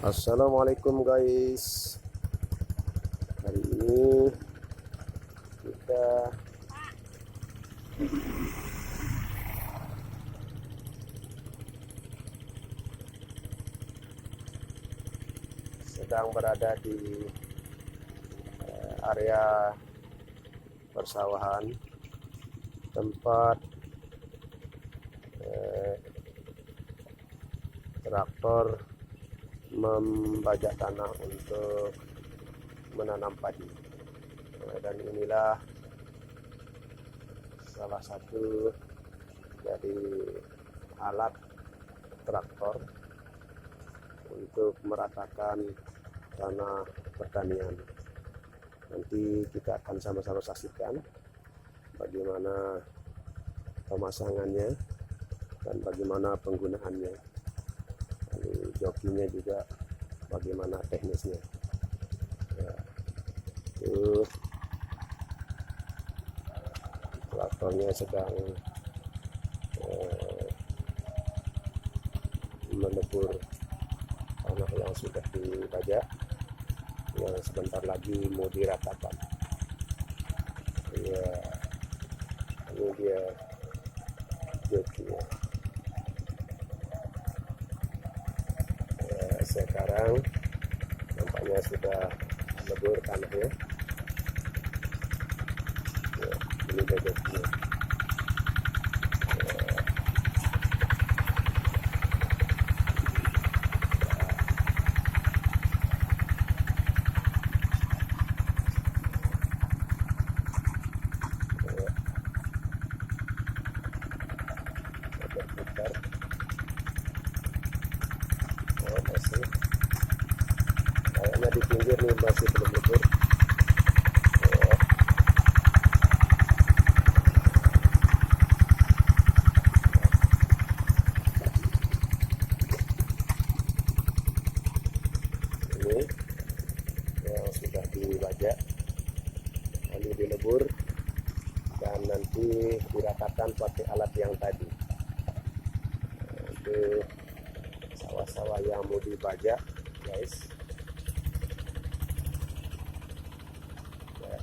Assalamualaikum guys. Hari ini kita sedang berada di area persawahan, tempat traktor membajak tanah untuk menanam padi. Dan inilah salah satu dari alat traktor untuk meratakan tanah pertanian. Nanti kita akan sama-sama saksikan bagaimana pemasangannya dan bagaimana penggunaannya. Lalu jokinya juga bagaimana teknisnya. Ya, itu traktornya sedang melebur tanah yang sudah dibajak, yang sebentar lagi mau diratakan. Ya, ini dia jokinya. Sekarang nampaknya sudah lebur tanahnya. Ya, ini dia jokinya. Berputar. Masih kayaknya di pinggir nih masih belum lebur. Ini yang sudah dibajak lalu dilebur dan nanti diratakan pakai alat yang tadi. Itu sawah-sawah yang mau dibajak guys. Ya.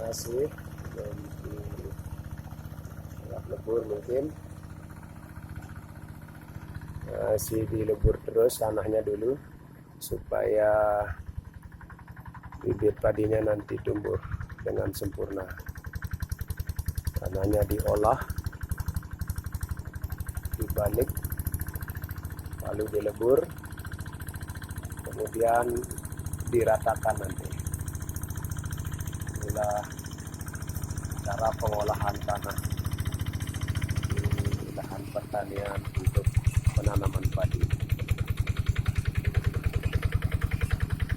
Masih belum dilebur, mungkin masih dilebur terus tanahnya dulu supaya bibit padinya nanti tumbuh dengan sempurna. Tanahnya diolah, dibalik, lalu dilebur, kemudian diratakan nanti. Inilah cara pengolahan tanah di lahan pertanian untuk penanaman padi.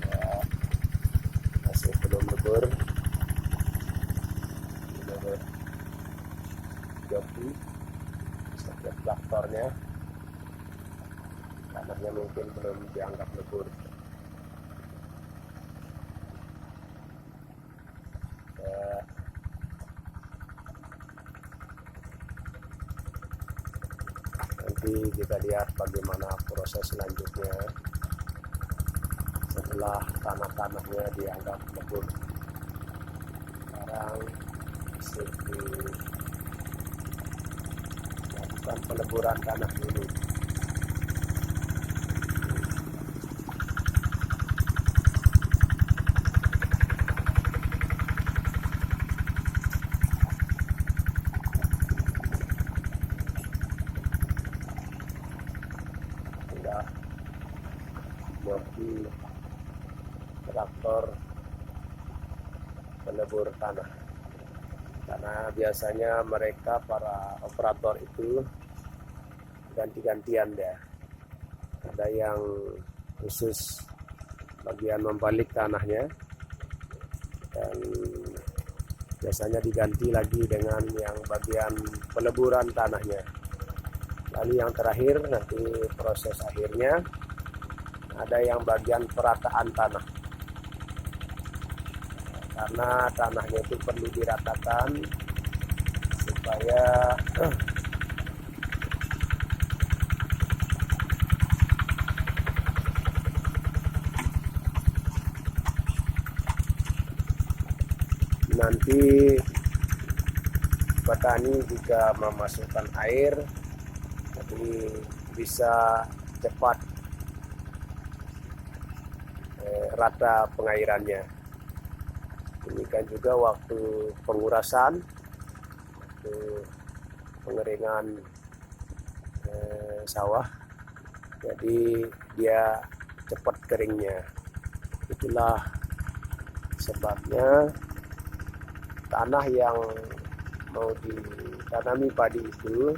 Ya, masih belum lebur. Ini joki setiap traktornya, tanahnya mungkin belum dianggap lebur. Nanti kita lihat bagaimana proses selanjutnya setelah tanah-tanahnya dianggap lebur. Sekarang dilakukan peleburan tanah dulu. seperti traktor pelebur tanah. Karena biasanya mereka para operator itu ganti-gantian dia. Ada yang khusus bagian membalik tanahnya, dan biasanya diganti lagi dengan yang bagian peleburan tanahnya. Lalu yang terakhir nanti proses akhirnya ada yang bagian perataan tanah. Karena tanahnya itu perlu diratakan supaya nanti petani jika memasukkan air, jadi bisa cepat rata pengairannya. Demikian juga waktu pengurasan, waktu pengeringan sawah, jadi dia cepat keringnya. Itulah sebabnya tanah yang mau ditanami padi itu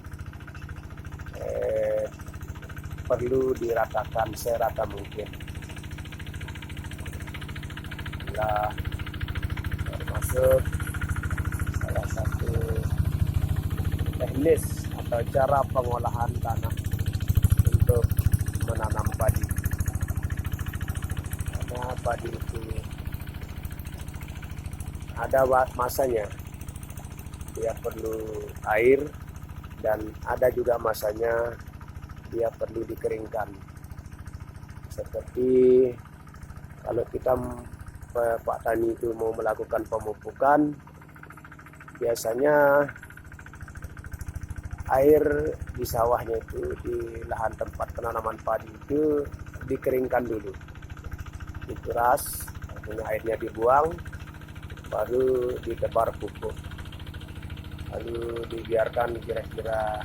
perlu diratakan serata mungkin. Inilah termasuk salah satu teknis atau cara pengolahan tanah untuk menanam padi. Karena padi itu ada masanya dia perlu air, dan ada juga masanya dia perlu dikeringkan. Seperti kalau kita Pak Tani itu mau melakukan pemupukan, biasanya air di sawahnya itu, di lahan tempat penanaman padi itu dikeringkan dulu, dikuras, airnya dibuang, baru ditebar pupuk, lalu dibiarkan kira-kira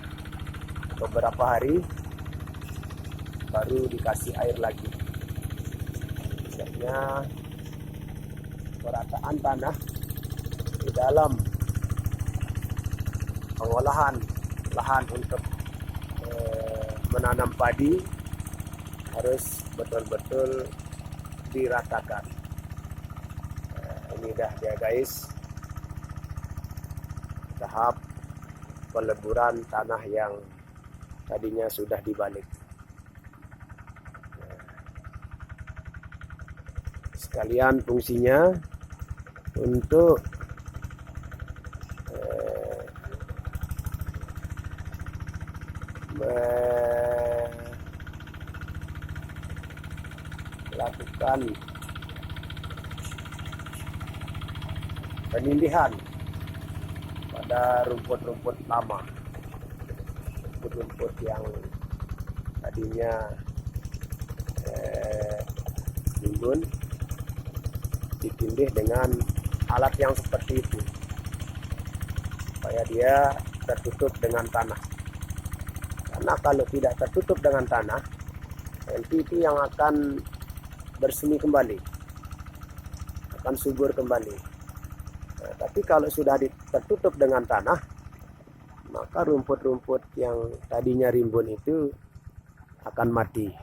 beberapa hari, baru dikasih air lagi. Biasanya perataan tanah di dalam pengolahan lahan untuk menanam padi harus betul-betul diratakan. Ini dah dia guys, tahap peleburan tanah yang tadinya sudah dibalik. Sekalian fungsinya untuk melakukan penindihan pada rumput-rumput lama, rumput-rumput yang tadinya timbun, ditindih dengan alat yang seperti itu supaya dia tertutup dengan tanah. Karena kalau tidak tertutup dengan tanah, nanti itu yang akan bersemi kembali, akan subur kembali. Nah, tapi kalau sudah tertutup dengan tanah, maka rumput-rumput yang tadinya rimbun itu akan mati.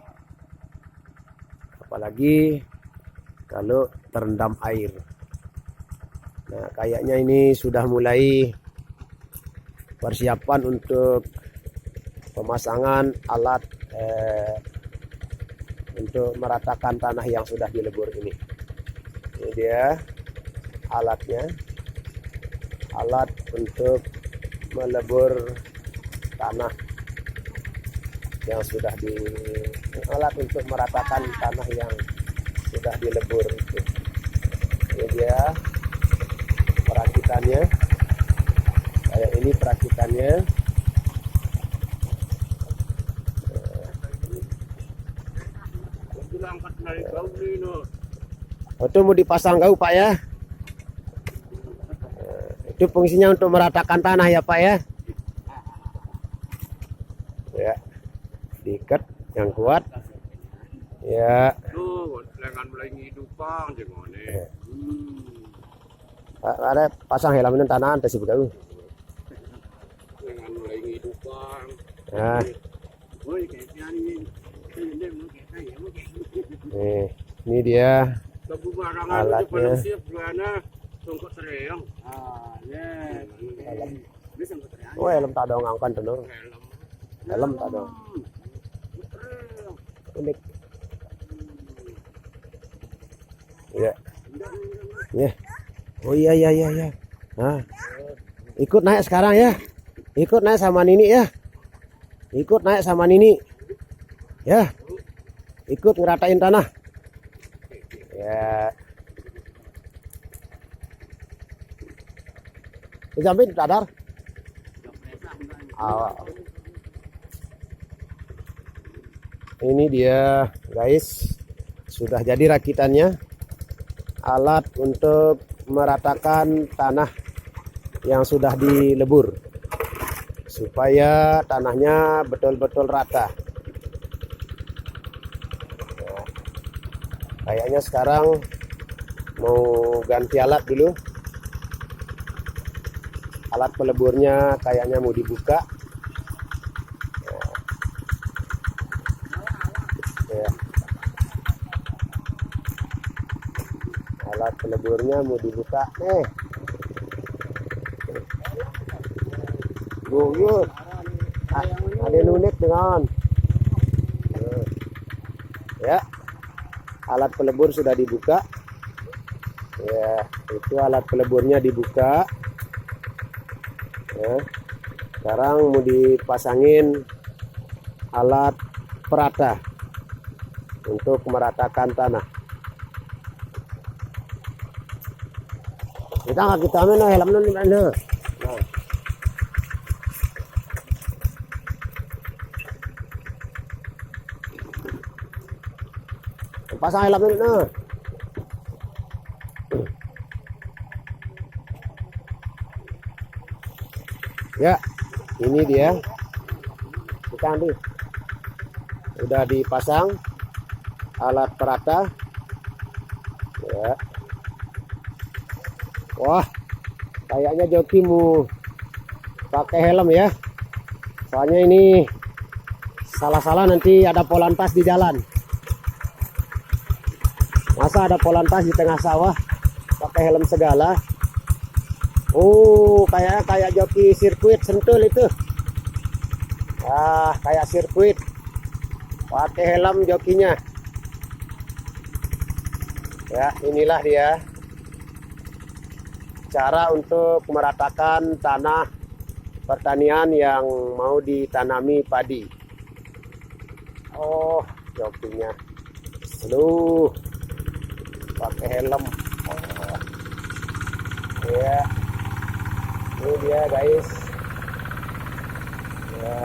Apalagi kalau terendam air. Nah, kayaknya ini sudah mulai persiapan untuk pemasangan alat untuk meratakan tanah yang sudah dilebur ini. Ini dia alatnya, alat untuk melebur tanah yang sudah alat untuk meratakan tanah yang sudah dilebur itu. Ini dia perakitannya, kayak ini perakitannya. Itu mau dipasang kau Pak ya. Itu fungsinya untuk meratakan tanah ya Pak ya. Ya, diikat yang kuat, Ya. Tuh, lengan melengi dupang jengone. Ada pasang helm ini tanah tes begitu. Lengan melengi dupang. Nah, Woi, kayaknya ini. ini dia Kebu barangan alatnya. siap buana songkok tereyong. Ah, ya. Helm. Ini songkok tereyong. Oh, helm tak ada ngangkan tenor. Helm. Helm tak ada. Unik. Ya. Ya. Oh iya iya iya iya. Nah. Ikut naik sekarang ya. Ikut naik sama Nini ya. Ikut naik sama Nini. Ya. Ikut ngeratain tanah. Ya. Dijamin dadar. Ini dia guys, sudah jadi rakitannya, alat untuk meratakan tanah yang sudah dilebur supaya tanahnya betul-betul rata. Nah, kayaknya sekarang mau ganti alat dulu. Alat peleburnya kayaknya mau dibuka. Ya. Alat peleburnya mau dibuka nih. Guyur. Ada nunik dengan. Ya. Alat pelebur sudah dibuka. Ya, itu alat peleburnya dibuka. Ya. Sekarang mau dipasangin alat perata untuk meratakan tanah. Kita nggak kita mana helm nu mana. Nah. Pasang helm nu. Nah. Ya, ini dia. Kita ambil. Udah dipasang alat perata. Ya. Wah, kayaknya joki mau pakai helm ya. Soalnya ini salah-salah nanti ada polantas di jalan. Masa ada polantas di tengah sawah pakai helm segala. Oh, kayak joki sirkuit Sentul itu. Ah, kayak sirkuit. Pakai helm jokinya. Ya, inilah dia cara untuk meratakan tanah pertanian yang mau ditanami padi. Oh, jokinya. Aduh, pakai helm. Oh. Ya, ini dia guys. Ya.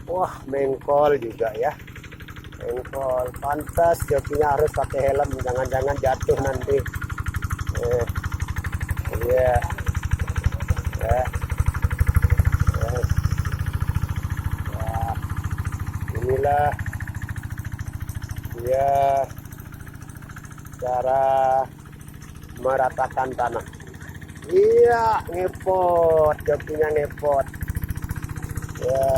Wah, mengkol juga ya. Mengkol. Pantas jokinya harus pakai helm, jangan-jangan jatuh nanti. Iya. Ya. Wah, inilah dia cara meratakan tanah. Iya, ngepot, jokinya ngepot. Ya,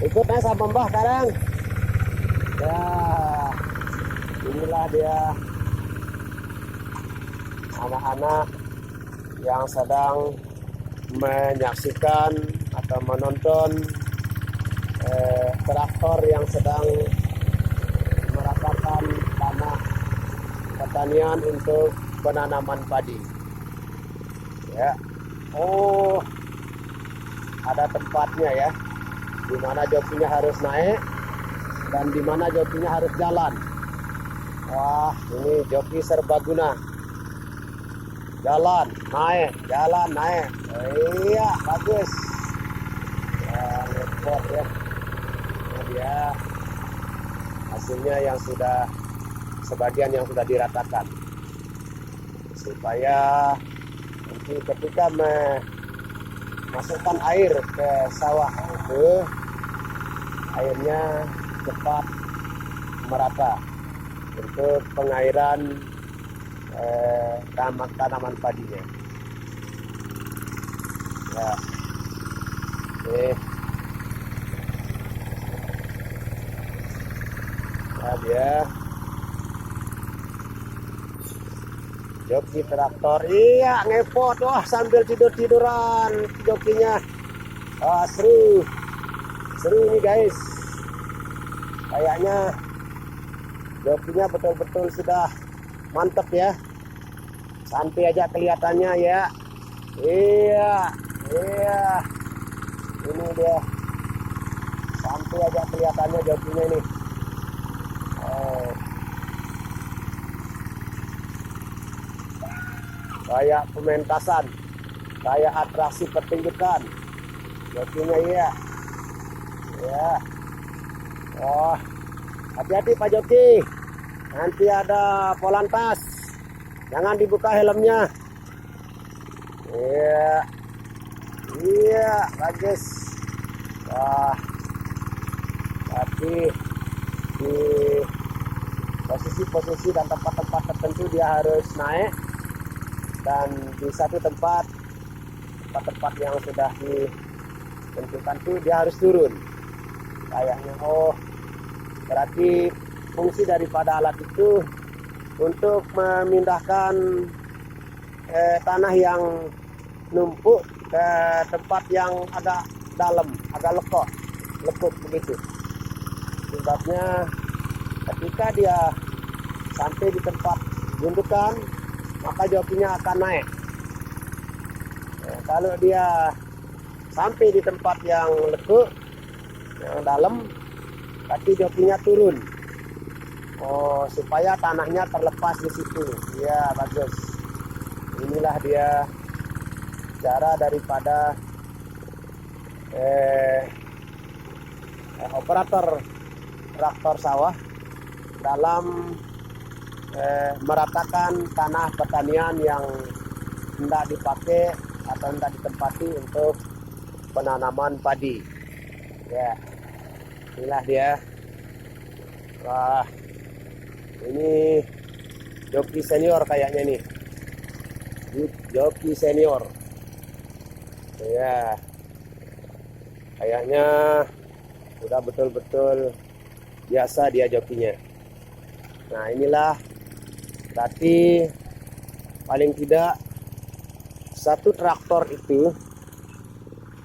ikut naik sama Mbah sekarang. Ya, inilah dia anak-anak yang sedang menyaksikan atau menonton traktor yang sedang meratakan tanah pertanian untuk penanaman padi. Ya, oh, ada tempatnya ya, di mana jokinya harus naik dan di mana jokinya harus jalan. Wah, ini joki serbaguna. Jalan, naik, jalan, naik. Oh, iya, bagus. Ya, repot ya. Nah, dia hasilnya yang sudah sebagian yang sudah diratakan supaya nanti ketika masukkan air ke sawah itu, airnya cepat merata untuk pengairan tanaman padinya. Ya, oke. Nah, dia joki traktor, iya ngepot, wah sambil tiduran jokinya. Wah, seru ini guys, kayaknya jokinya betul-betul sudah mantep ya, santai aja kelihatannya ya. Iya ini dia, santai aja kelihatannya jokinya ini. Kayak pementasan, kayak atraksi pertunjukan jokinya ya. Oh, hati-hati Pak Joki, nanti ada polantas, jangan dibuka helmnya. Iya bagus. Wah, tapi di posisi dan tempat-tempat tertentu dia harus naik, dan di satu tempat yang sudah ditentukan tuh dia harus turun kayaknya. Oh, berarti fungsi daripada alat itu untuk memindahkan tanah yang numpuk ke tempat yang agak dalam, agak lekuk begitu. Sebabnya ketika dia sampai di tempat gundukan, maka jokinya akan naik. Kalau dia sampai di tempat yang lekuk, yang dalam, kaki jokinya turun. Oh, supaya tanahnya terlepas di situ. Ya, bagus. Inilah dia cara daripada operator traktor sawah dalam meratakan tanah pertanian yang hendak dipakai atau hendak ditempati untuk penanaman padi. Ya, inilah dia. Wah, ini joki senior kayaknya nih, joki senior. Ya, kayaknya udah betul-betul biasa dia jokinya. Nah, inilah berarti paling tidak satu traktor itu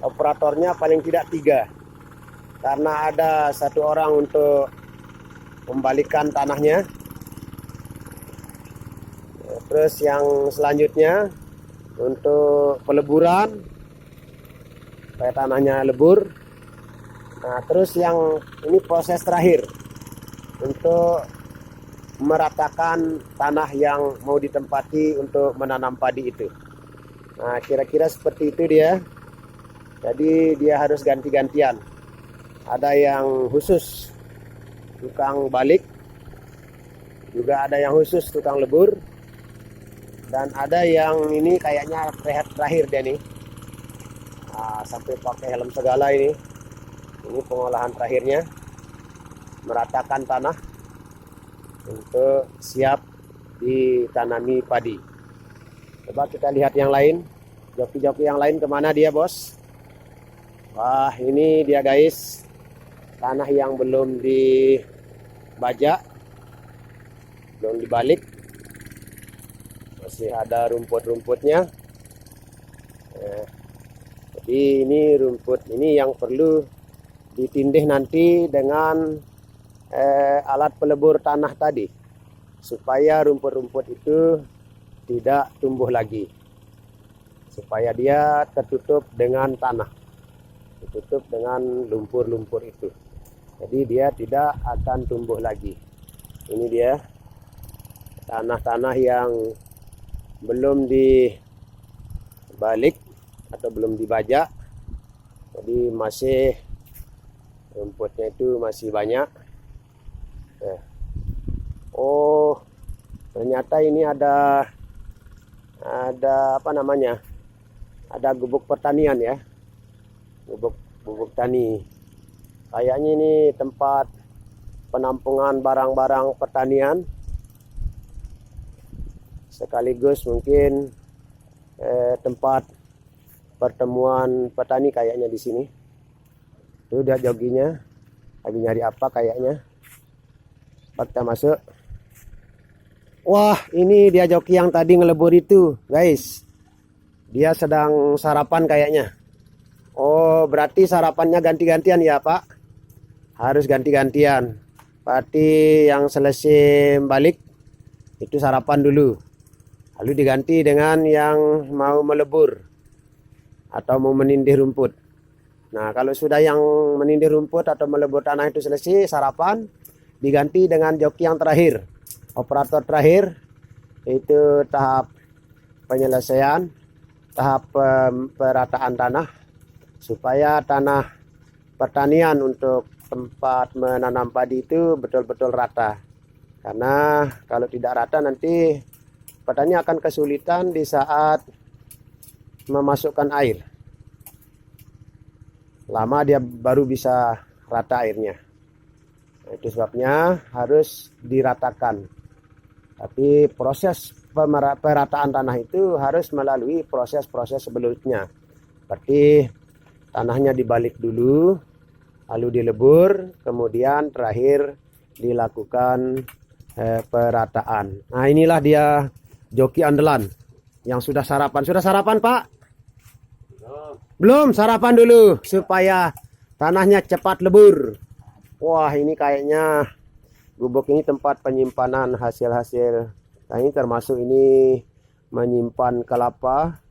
operatornya paling tidak 3, karena ada satu orang untuk membalikkan tanahnya, terus yang selanjutnya untuk peleburan supaya tanahnya lebur. Nah, terus yang ini proses terakhir untuk meratakan tanah yang mau ditempati untuk menanam padi itu. Nah, kira-kira seperti itu dia. Jadi dia harus ganti-gantian. Ada yang khusus tukang balik, juga ada yang khusus tukang lebur, dan ada yang ini kayaknya terakhir dia nih. Nah, sampai pakai helm segala ini. Ini pengolahan terakhirnya, meratakan tanah untuk siap ditanami padi. Coba kita lihat yang lain, joki-joki yang lain kemana dia bos. Wah, ini dia guys, tanah yang belum dibajak, belum dibalik, masih ada rumput-rumputnya. Jadi ini rumput ini yang perlu ditindih nanti dengan alat pelebur tanah tadi, supaya rumput-rumput itu tidak tumbuh lagi, supaya dia tertutup dengan tanah, tertutup dengan lumpur-lumpur itu. Jadi dia tidak akan tumbuh lagi. Ini dia tanah-tanah yang belum dibalik atau belum dibajak, jadi masih rumputnya itu masih banyak. Oh, ternyata ini ada apa namanya, ada gubuk pertanian ya. Gubuk tani. Kayaknya ini tempat penampungan barang-barang pertanian, sekaligus mungkin tempat pertemuan petani kayaknya di sini. Itu udah joginya, lagi nyari apa kayaknya. Kita masuk. Wah, ini dia joki yang tadi ngelebur itu, guys. Dia sedang sarapan kayaknya. Oh, berarti sarapannya ganti-gantian ya, Pak? Harus ganti-gantian. Berarti yang selesai balik itu sarapan dulu. Lalu diganti dengan yang mau melebur atau mau menindih rumput. Nah, kalau sudah yang menindih rumput atau melebur tanah itu selesai sarapan, diganti dengan joki yang terakhir. Operator terakhir itu tahap penyelesaian, tahap perataan tanah, supaya tanah pertanian untuk tempat menanam padi itu betul-betul rata. Karena kalau tidak rata nanti petani akan kesulitan di saat memasukkan air. Lama dia baru bisa rata airnya. Nah, itu sebabnya harus diratakan. Tapi proses perataan tanah itu harus melalui proses-proses sebelumnya. Seperti tanahnya dibalik dulu, lalu dilebur, kemudian terakhir dilakukan perataan. Nah, inilah dia joki andalan yang sudah sarapan. Sudah sarapan, Pak? Belum, sarapan dulu supaya tanahnya cepat lebur. Wah, ini kayaknya gubuk ini tempat penyimpanan hasil-hasil. Nah, ini termasuk ini menyimpan kelapa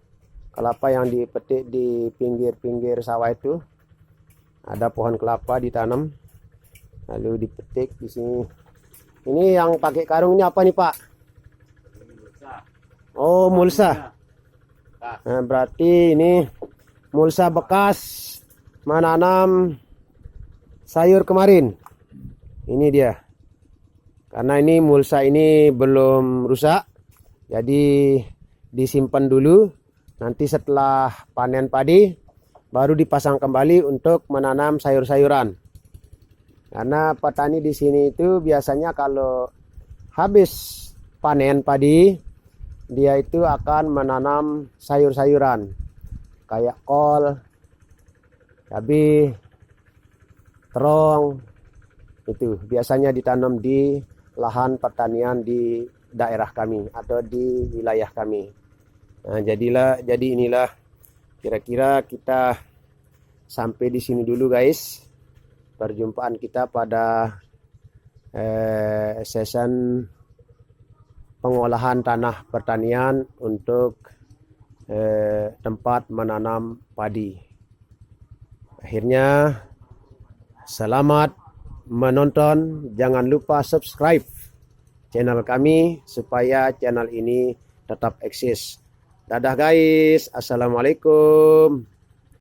yang dipetik di pinggir-pinggir sawah itu. Ada pohon kelapa ditanam, lalu dipetik di sini. Ini yang pakai karung ini apa nih, Pak? Oh, mulsa. Nah, berarti ini mulsa bekas menanam sayur kemarin. Ini dia. Karena ini mulsa ini belum rusak, jadi disimpan dulu. Nanti setelah panen padi, baru dipasang kembali untuk menanam sayur-sayuran. Karena petani di sini itu biasanya kalau habis panen padi, dia itu akan menanam sayur-sayuran. Kayak kol, cabai, terong. Itu biasanya ditanam di lahan pertanian di daerah kami atau di wilayah kami. Nah, jadi inilah kira-kira kita sampai di sini dulu, guys. Perjumpaan kita pada season pengolahan tanah pertanian untuk tempat menanam padi. Akhirnya, selamat menonton. Jangan lupa subscribe channel kami supaya channel ini tetap eksis. Dadah guys, assalamualaikum.